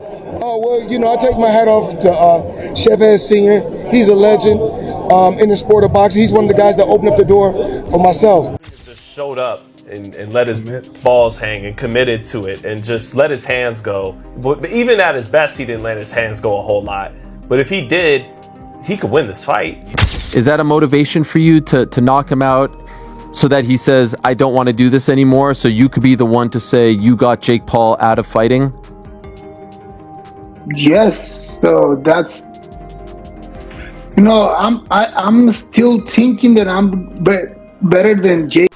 Oh, well, I take my hat off to Chavez Sr. He's a legend in the sport of boxing. He's one of the guys that opened up the door for myself. Just showed up and let his balls hang and committed to it and just let his hands go. But even at his best, he didn't let his hands go a whole lot. But if he did, he could win this fight. Is that a motivation for you to knock him out so that he says, I don't want to do this anymore, so you could be the one to say you got Jake Paul out of fighting? Yes. So that's, I'm still thinking that I'm better than Jake.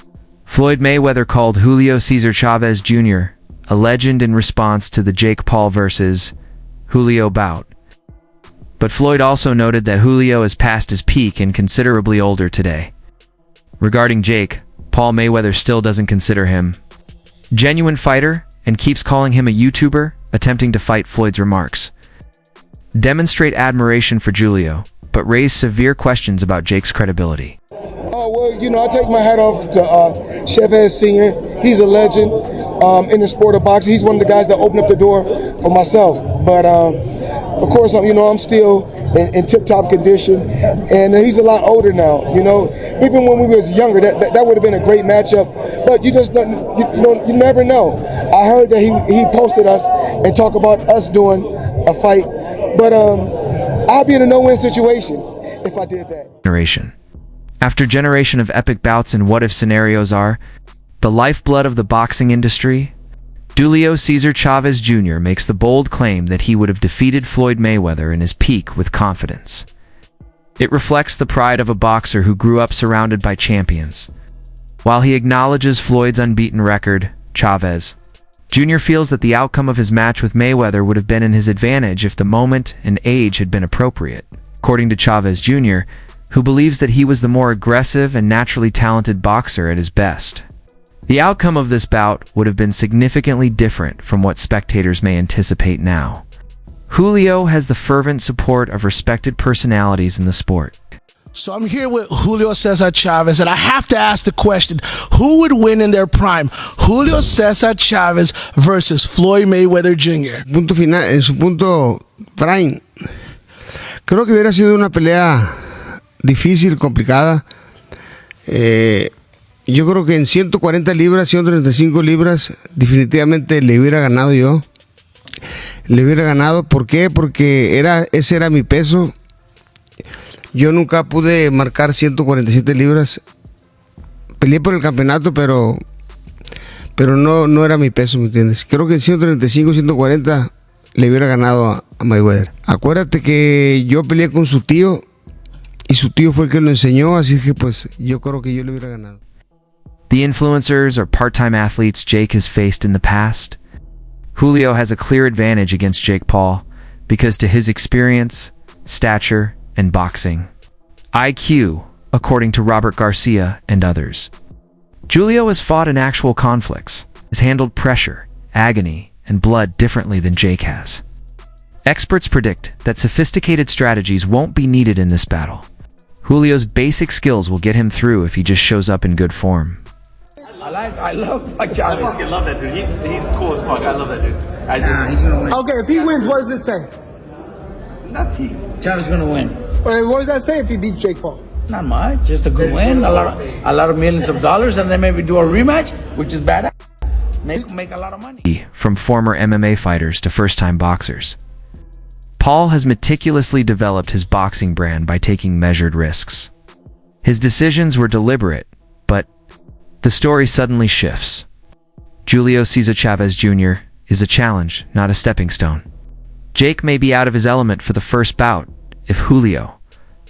Floyd Mayweather called Julio Cesar Chavez Jr. a legend in response to the Jake Paul versus Julio bout. But Floyd also noted that Julio is past his peak and considerably older today. Regarding Jake, Paul Mayweather still doesn't consider him genuine fighter and keeps calling him a YouTuber attempting to fight Floyd's remarks. Demonstrate admiration for Julio, but raise severe questions about Jake's credibility. Oh, well, I take my hat off to Chavez Sr. He's a legend in the sport of boxing. He's one of the guys that opened up the door for myself. But, of course, I'm still in tip-top condition, and he's a lot older now. Even when we was younger, that would have been a great matchup. But you just you never know. I heard that he posted us and talk about us doing a fight, but I'll be in a no-win situation if I did that. After generation of epic bouts and what-if scenarios are the lifeblood of the boxing industry, Julio Cesar Chavez Jr. makes the bold claim that he would have defeated Floyd Mayweather in his peak with confidence. It reflects the pride of a boxer who grew up surrounded by champions. While he acknowledges Floyd's unbeaten record, Chavez Jr. feels that the outcome of his match with Mayweather would have been in his advantage if the moment and age had been appropriate. According to Chavez Jr., who believes that he was the more aggressive and naturally talented boxer at his best. The outcome of this bout would have been significantly different from what spectators may anticipate now. Julio has the fervent support of respected personalities in the sport. So I'm here with Julio Cesar Chavez, and I have to ask the question, who would win in their prime? Julio Cesar Chavez versus Floyd Mayweather Jr. Punto final, en su punto prime. Creo que hubiera sido una pelea difícil, complicada. Yo creo que en 140 libras, 135 libras, definitivamente le hubiera ganado yo. Le hubiera ganado, ¿por qué? Porque ese era mi peso. Yo nunca pude marcar 147 libras. Peleé por el campeonato, pero no era mi peso, ¿me entiendes? Creo que en 135, 140 le hubiera ganado a Mayweather. Acuérdate que yo peleé con su tío y su tío fue el que lo enseñó, así que pues yo creo que yo le hubiera ganado. The influencers or part-time athletes Jake has faced in the past, Julio has a clear advantage against Jake Paul because to his experience, stature, and boxing IQ, according to Robert Garcia and others. Julio has fought in actual conflicts, has handled pressure, agony, and blood differently than Jake has. Experts predict that sophisticated strategies won't be needed in this battle. Julio's basic skills will get him through if he just shows up in good form. I love Chavez. I love that dude. He's cool as fuck. I love that dude. Okay, if he wins, what does it say? Nothing. Chavez is gonna win. Wait, what does that say if he beats Jake Paul? Not much. Just a good win. A lot of millions of dollars, and then maybe do a rematch, which is badass. Make a lot of money. From former MMA fighters to first-time boxers, Paul has meticulously developed his boxing brand by taking measured risks. His decisions were deliberate, but the story suddenly shifts. Julio Cesar Chavez Jr. is a challenge, not a stepping stone. Jake may be out of his element for the first bout if Julio,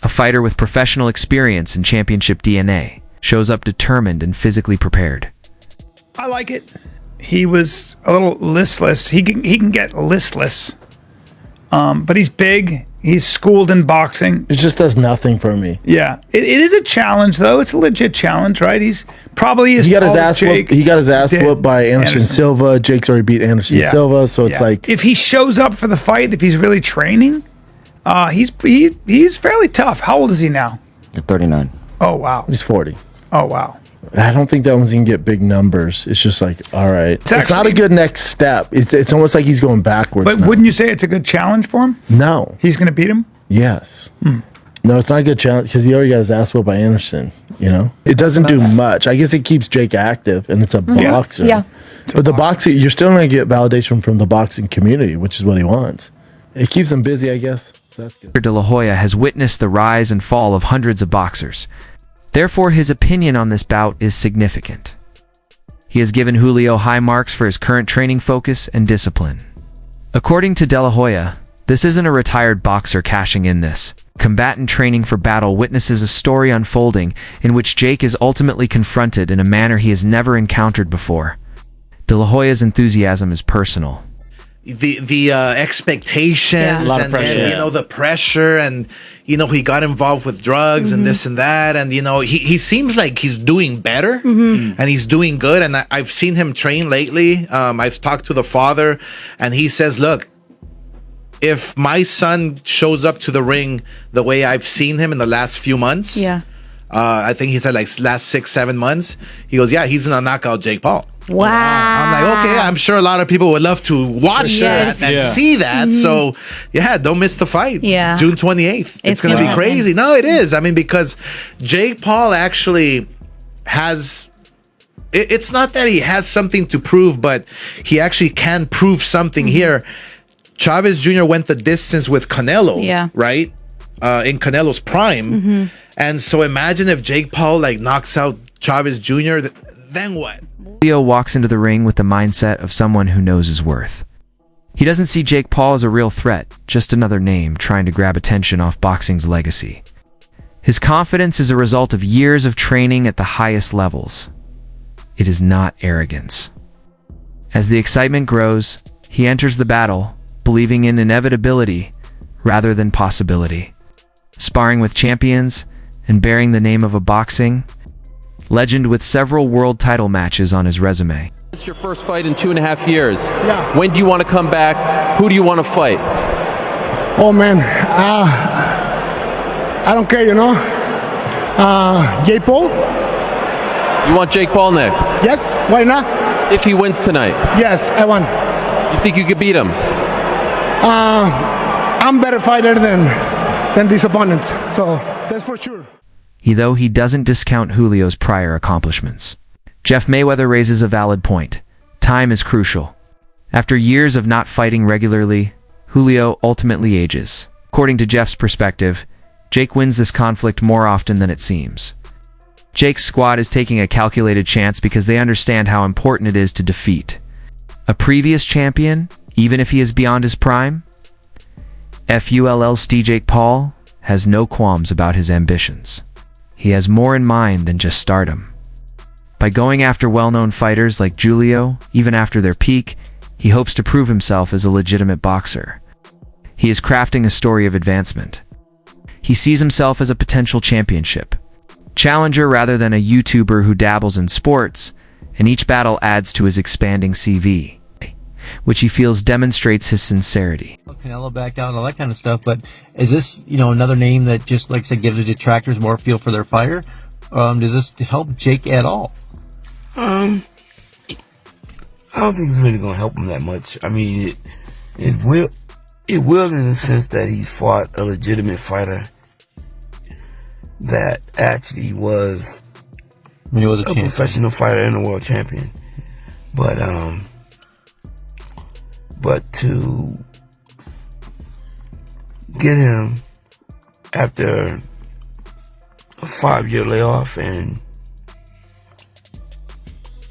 a fighter with professional experience and championship DNA, shows up determined and physically prepared. I like it. He was a little listless. He can get listless. But he's big. He's schooled in boxing. It just does nothing for me. Yeah, it is a challenge though. It's a legit challenge, right? He's probably he got his ass whooped. He got his ass whooped by Anderson Silva. Jake's already beat Anderson Silva, so it's like if he shows up for the fight, if he's really training, he's fairly tough. How old is he now? 39. Oh wow. He's 40. Oh wow. I don't think that one's gonna get big numbers. It's just like, all right, it's not a good next step. It's almost like he's going backwards. But now. wouldn't you say it's a good challenge for him? No, He's going to beat him? yes, no, it's not a good challenge because he already got his ass whooped by Anderson. You know, it doesn't do much. I guess it keeps Jake active, and it's a boxer. Yeah. But the boxing, you're still gonna get validation from the boxing community, which is what he wants. It keeps him busy, I guess. So that's good. De La Hoya has witnessed the rise and fall of hundreds of boxers. Therefore, his opinion on this bout is significant. He has given Julio high marks for his current training focus and discipline. According to De La Hoya, this isn't a retired boxer cashing in this. Combatant training for battle witnesses a story unfolding in which Jake is ultimately confronted in a manner he has never encountered before. De La Hoya's enthusiasm is personal. The expectations, A lot of and pressure. then, the pressure, and he got involved with drugs and this and that, and he seems like he's doing better and he's doing good, and I've seen him train lately. I've talked to the father, and he says, look, if my son shows up to the ring the way I've seen him in the last few months, I think he said like last 6-7 months, he goes, yeah, he's gonna knock out Jake Paul. Wow. I'm like, okay, I'm sure a lot of people would love to watch that and see that. So, don't miss the fight. Yeah. June 28th. It's going to be gonna crazy. happen. No, it is. I mean, because Jake Paul actually has... It's not that he has something to prove, but he actually can prove something here. Chavez Jr. went the distance with Canelo, right? In Canelo's prime. And so imagine if Jake Paul knocks out Chavez Jr., then what? Julio walks into the ring with the mindset of someone who knows his worth. He doesn't see Jake Paul as a real threat, just another name trying to grab attention off boxing's legacy. His confidence is a result of years of training at the highest levels. It is not arrogance. As the excitement grows, he enters the battle, believing in inevitability rather than possibility. Sparring with champions and bearing the name of a boxing legend with several world title matches on his resume. It's your first fight in 2.5 years. Yeah. When do you want to come back? Who do you want to fight? Oh man, I don't care, Jake Paul? You want Jake Paul next? Yes, why not? If he wins tonight, Yes, I want. you think you could beat him? I'm better fighter than these opponents, so that's for sure. Though he doesn't discount Julio's prior accomplishments. Jeff Mayweather raises a valid point. Time is crucial. After years of not fighting regularly, Julio ultimately ages. According to Jeff's perspective, Jake wins this conflict more often than it seems. Jake's squad is taking a calculated chance because they understand how important it is to defeat a previous champion, even if he is beyond his prime. FULL's Jake Paul has no qualms about his ambitions. He has more in mind than just stardom. By going after well-known fighters like Julio, even after their peak, he hopes to prove himself as a legitimate boxer. He is crafting a story of advancement. He sees himself as a potential championship challenger rather than a YouTuber who dabbles in sports, and each battle adds to his expanding CV, which he feels demonstrates his sincerity. Canelo back down and all that kind of stuff, but is this, another name that just, like I said, gives the detractors more feel for their fighter? Does this help Jake at all? I don't think it's really gonna help him that much. I mean, it will in the sense that he's fought a legitimate fighter that actually was a professional fighter and a world champion. But to get him after a 5-year layoff and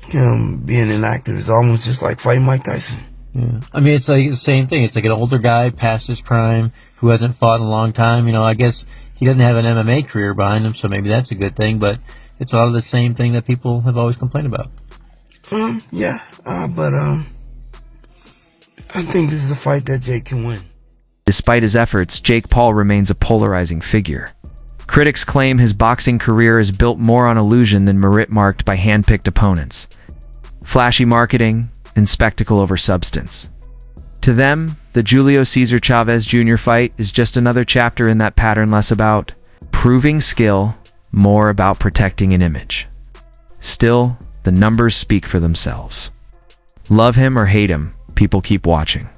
him being inactive is almost just like fighting Mike Tyson. Yeah. I mean, it's like the same thing. It's like an older guy past his prime who hasn't fought in a long time. I guess he doesn't have an MMA career behind him, so maybe that's a good thing, but it's a lot of the same thing that people have always complained about. But I think this is a fight that Jake can win. Despite his efforts, Jake Paul remains a polarizing figure. Critics claim his boxing career is built more on illusion than merit, marked by hand-picked opponents, flashy marketing, and spectacle over substance. To them, the Julio Cesar Chavez Jr. fight is just another chapter in that pattern, less about proving skill, more about protecting an image. Still, the numbers speak for themselves. Love him or hate him, people keep watching.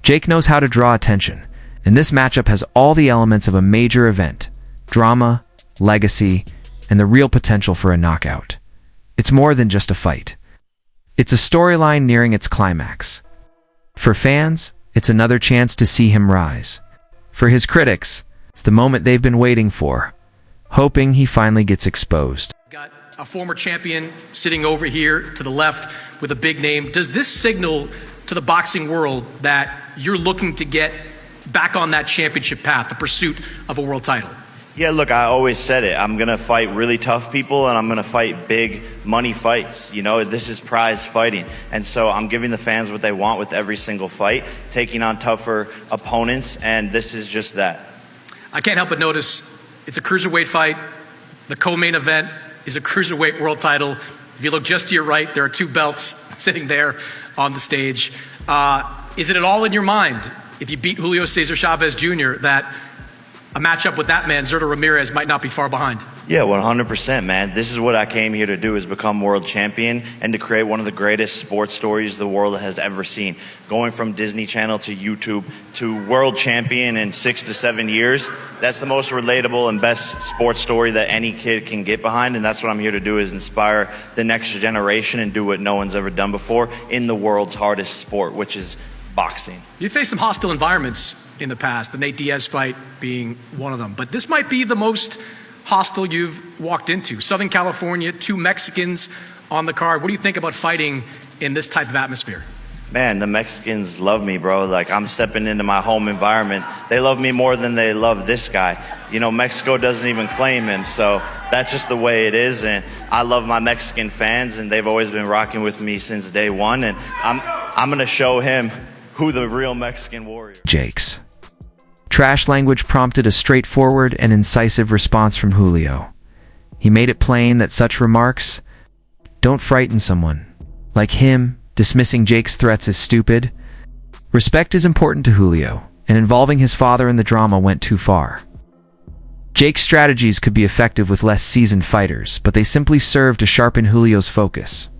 Jake knows how to draw attention, and this matchup has all the elements of a major event: drama, legacy, and the real potential for a knockout. It's more than just a fight. It's a storyline nearing its climax. For fans, it's another chance to see him rise. For his critics, it's the moment they've been waiting for, hoping he finally gets exposed. Got a former champion sitting over here to the left with a big name. Does this signal to the boxing world that you're looking to get back on that championship path, the pursuit of a world title? Yeah, look, I always said it. I'm going to fight really tough people, and I'm going to fight big money fights. You know, this is prize fighting. And so I'm giving the fans what they want with every single fight, taking on tougher opponents, and this is just that. I can't help but notice it's a cruiserweight fight. The co-main event is a cruiserweight world title. If you look just to your right, there are two belts sitting there on the stage. Is it at all in your mind, if you beat Julio Cesar Chavez Jr., that a matchup with that man, Zurdo Ramirez, might not be far behind? Yeah, 100%, man. This is what I came here to do, is become world champion and to create one of the greatest sports stories the world has ever seen. Going from Disney Channel to YouTube to world champion in 6 to 7 years, that's the most relatable and best sports story that any kid can get behind, and that's what I'm here to do, is inspire the next generation and do what no one's ever done before in the world's hardest sport, which is boxing. You faced some hostile environments in the past, the Nate Diaz fight being one of them, but this might be the most hostile you've walked into. Southern California, 2 Mexicans on the card. What do you think about fighting in this type of atmosphere? Man, the Mexicans love me, bro. Like, I'm stepping into my home environment. They love me more than they love this guy. You know, Mexico doesn't even claim him, so that's just the way it is. And I love my Mexican fans, and they've always been rocking with me since day one. And I'm going to show him who the real Mexican warrior. Jake's trash language prompted a straightforward and incisive response from Julio. He made it plain that such remarks don't frighten someone. Like him, dismissing Jake's threats as stupid. Respect is important to Julio, and involving his father in the drama went too far. Jake's strategies could be effective with less seasoned fighters, but they simply served to sharpen Julio's focus.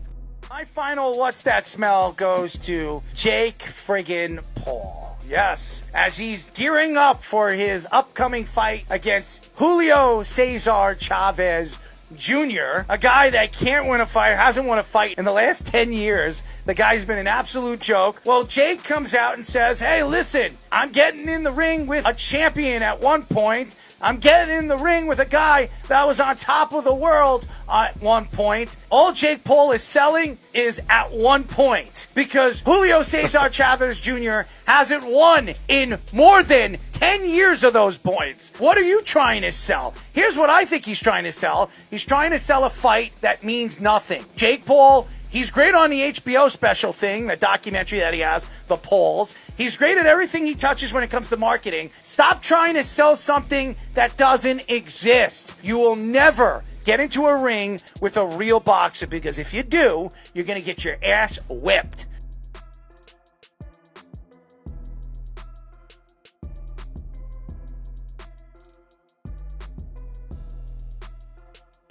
My final "what's that smell" goes to Jake friggin' Paul. Yes, as he's gearing up for his upcoming fight against Julio Cesar Chavez Jr., a guy that can't win a fight, hasn't won a fight in the last 10 years. The guy's been an absolute joke. Well, Jake comes out and says, hey, listen, I'm getting in the ring with a champion at one point. I'm getting in the ring with a guy that was on top of the world at one point. All Jake Paul is selling is at one point, because Julio Cesar Chavez Jr. hasn't won in more than 10 years of those points. What are you trying to sell? Here's what I think he's trying to sell. He's trying to sell a fight that means nothing. Jake Paul, he's great on the HBO special thing, the documentary that he has, The Polls. He's great at everything he touches when it comes to marketing. Stop trying to sell something that doesn't exist. You will never get into a ring with a real boxer, because if you do, you're going to get your ass whipped.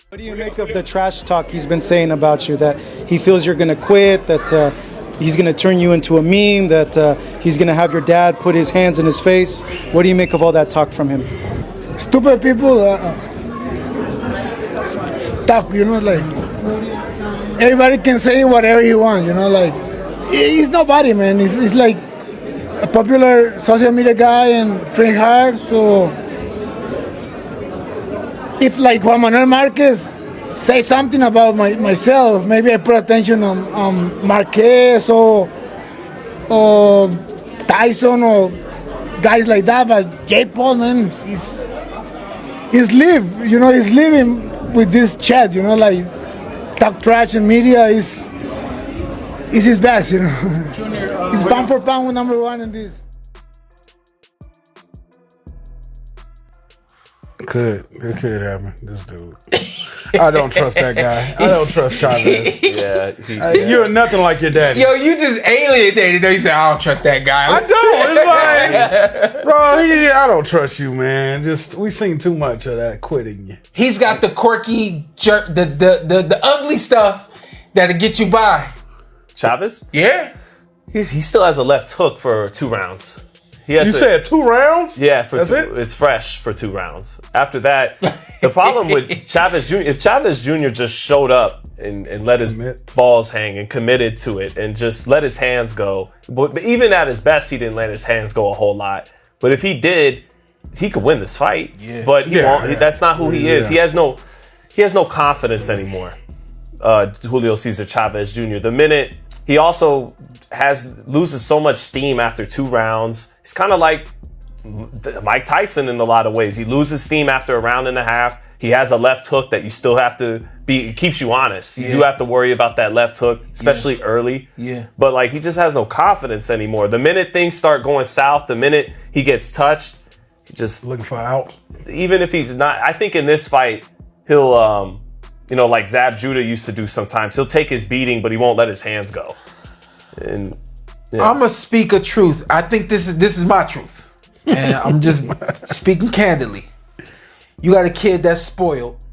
What do you make of the trash talk he's been saying about you, that he feels you're going to quit, that he's going to turn you into a meme, that he's going to have your dad put his hands in his face? What do you make of all that talk from him? Stupid people stuck, you know, like everybody can say whatever you want, you know, like he's nobody, man. He's like a popular social media guy and pretty hard. So if like Juan Manuel Marquez say something about myself, maybe I put attention on Marquez or Tyson or guys like that. But Jake Paul, man, he's living with this chat, you know, like talk trash in media is his best, you know. Junior, he's pound for pound number one in this. It could happen, this dude. I don't trust that guy. I don't trust Chavez. Yeah, You're nothing like your daddy. Yo, you just alienated. You said, I don't trust that guy. I don't. It's like, bro, I don't trust you, man. We seen too much of that quitting you. He's got the quirky, the ugly stuff that'll get you by. Chavez? Yeah. He still has a left hook for 2 rounds. You said 2 rounds? Yeah, That's it? It's fresh for 2 rounds. After that, the problem with Chavez Jr., if Chavez Jr. just showed up and let his balls hang and committed to it and just let his hands go, but even at his best, he didn't let his hands go a whole lot. But if he did, he could win this fight. Yeah. But he won't. That's not who he is. He has no confidence anymore. Julio Cesar Chavez Jr. The minute he also loses so much steam after 2 rounds. He's kind of like Mike Tyson in a lot of ways. He loses steam after a round and a half. He has a left hook that you still have to it keeps you honest. You do have to worry about that left hook, especially early. Yeah. But like he just has no confidence anymore. The minute things start going south, the minute he gets touched, he just looking for out. Even if he's not, I think in this fight, he'll like Zab Judah used to do sometimes. He'll take his beating, but he won't let his hands go. And I'm gonna speak a truth. I think this is my truth, and I'm just speaking candidly. You got a kid that's spoiled.